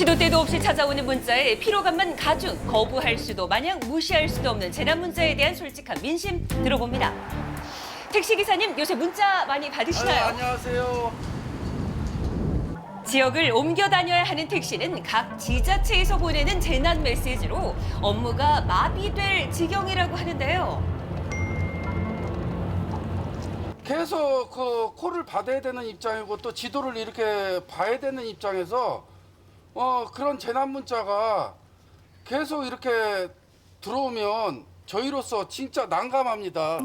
시도 때도 없이 찾아오는 문자에 피로감만 가중, 거부할 수도 마냥 무시할 수도 없는 재난 문자에 대한 솔직한 민심 들어봅니다. 택시기사님, 요새 문자 많이 받으시나요? 안녕하세요. 지역을 옮겨 다녀야 하는 택시는 각 지자체에서 보내는 재난 메시지로 업무가 마비될 지경이라고 하는데요. 계속 그 콜을 받아야 되는 입장이고 또 지도를 이렇게 봐야 되는 입장에서 그런 재난 문자가 계속 이렇게 들어오면 저희로서 진짜 난감합니다.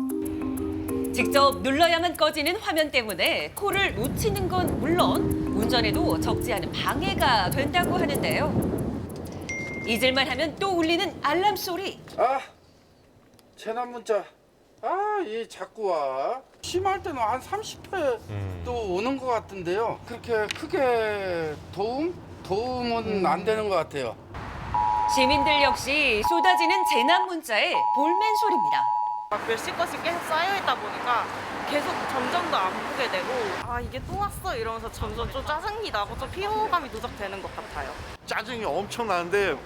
직접 눌러야만 꺼지는 화면 때문에 콜을 놓치는 건 물론 운전에도 적지 않은 방해가 된다고 하는데요. 잊을만 하면 또 울리는 알람 소리. 재난 문자. 이 자꾸 와. 심할 때는 한 30회도 오는 것 같은데요. 그렇게 크게 도움은 안 되는 것 같아요. 시민들 역시 쏟아지는 재난 문자에 볼멘 소리입니다. 막 몇십 건씩 계속 쌓여있다 보니까 계속 점점 더 안 보게 되고 이게 또 왔어 이러면서 점점 좀 짜증이 나고 좀 피로감이 누적되는 것 같아요. 짜증이 엄청 나는데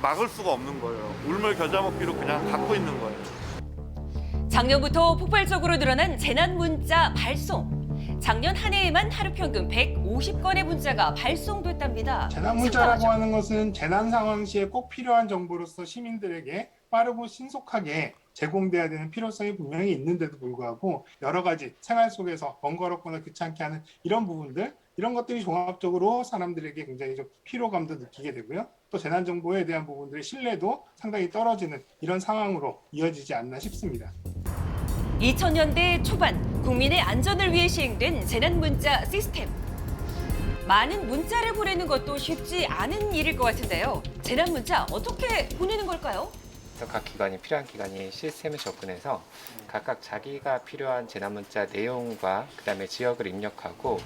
막을 수가 없는 거예요. 울물 겨자 먹기로 그냥 갖고 있는 거예요. 작년부터 폭발적으로 늘어난 재난 문자 발송. 작년 한 해에만 하루 평균 150건의 문자가 발송됐답니다. 재난 문자라고 하는 것은 재난 상황 시에 꼭 필요한 정보로서 시민들에게 빠르고 신속하게 제공돼야 되는 필요성이 분명히 있는데도 불구하고 여러 가지 생활 속에서 번거롭거나 귀찮게 하는 이런 부분들, 이런 것들이 종합적으로 사람들에게 굉장히 좀 피로감도 느끼게 되고요. 또 재난 정보에 대한 부분들의 신뢰도 상당히 떨어지는 이런 상황으로 이어지지 않나 싶습니다. 2000년대 초반 국민의 안전을 위해 시행된 재난 문자 시스템. 많은 문자를 보내는 것도 쉽지 않은 일일 것 같은데요. 재난 문자 어떻게 보내는 걸까요? 각 기관이 필요한 기관이 시스템에 접근해서 각각 자기가 필요한 재난 문자 내용과 그다음에 지역을 입력하고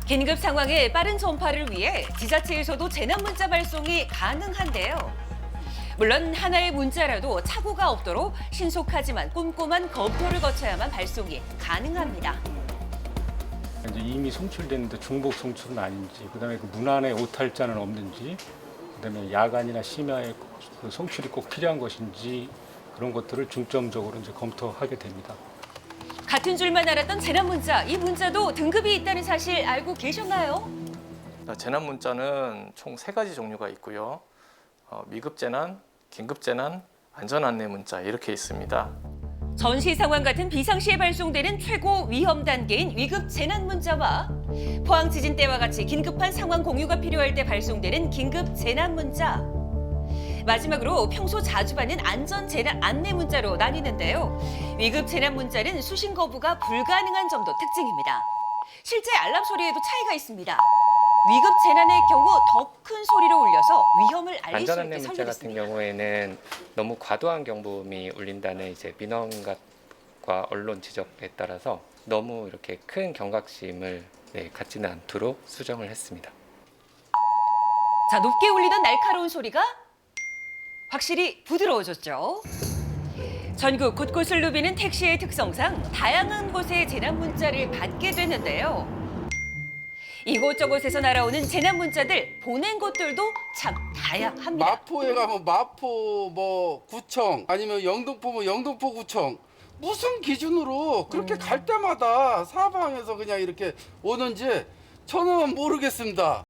긴급 상황의 빠른 전파를 위해 지자체에서도 재난 문자 발송이 가능한데요. 물론 하나의 문자라도 착오가 없도록 신속하지만 꼼꼼한 검토를 거쳐야만 발송이 가능합니다. 이제 이미 송출됐는데 중복 송출은 아닌지, 그다음에 그 문안에 오탈자는 없는지, 그다음에 야간이나 심야에 그 송출이 꼭 필요한 것인지 그런 것들을 중점적으로 이제 검토하게 됩니다. 같은 줄만 알았던 재난 문자, 이 문자도 등급이 있다는 사실 알고 계셨나요? 재난 문자는 총 3가지 종류가 있고요. 미급 재난, 긴급 재난, 안전 안내 문자 이렇게 있습니다. 전시 상황 같은 비상시에 발송되는 최고 위험 단계인 위급 재난 문자와 포항 지진 때와 같이 긴급한 상황 공유가 필요할 때 발송되는 긴급 재난 문자. 마지막으로 평소 자주 받는 안전 재난 안내 문자로 나뉘는데요. 위급 재난 문자는 수신 거부가 불가능한 점도 특징입니다. 실제 알람 소리에도 차이가 있습니다. 위급 재난의 경우 더 큰 소리로 울려서 위험을 알릴 수 안전 안내 있게 문자 같은 설계됐습니다. 경우에는 너무 과도한 경보음이 울린다는 이제 민원과 언론 지적에 따라서 너무 이렇게 큰 경각심을 갖지는 않도록 수정을 했습니다. 자, 높게 울리던 날카로운 소리가 확실히 부드러워졌죠. 전국 곳곳을 누비는 택시의 특성상 다양한 곳에 재난 문자를 받게 되는데요. 이곳저곳에서 날아오는 재난 문자들 보낸 곳들도 참 다양합니다. 마포에 가면 마포 구청 아니면 영등포 영등포 구청 무슨 기준으로 그렇게 갈 때마다 사방에서 그냥 이렇게 오는지 저는 모르겠습니다.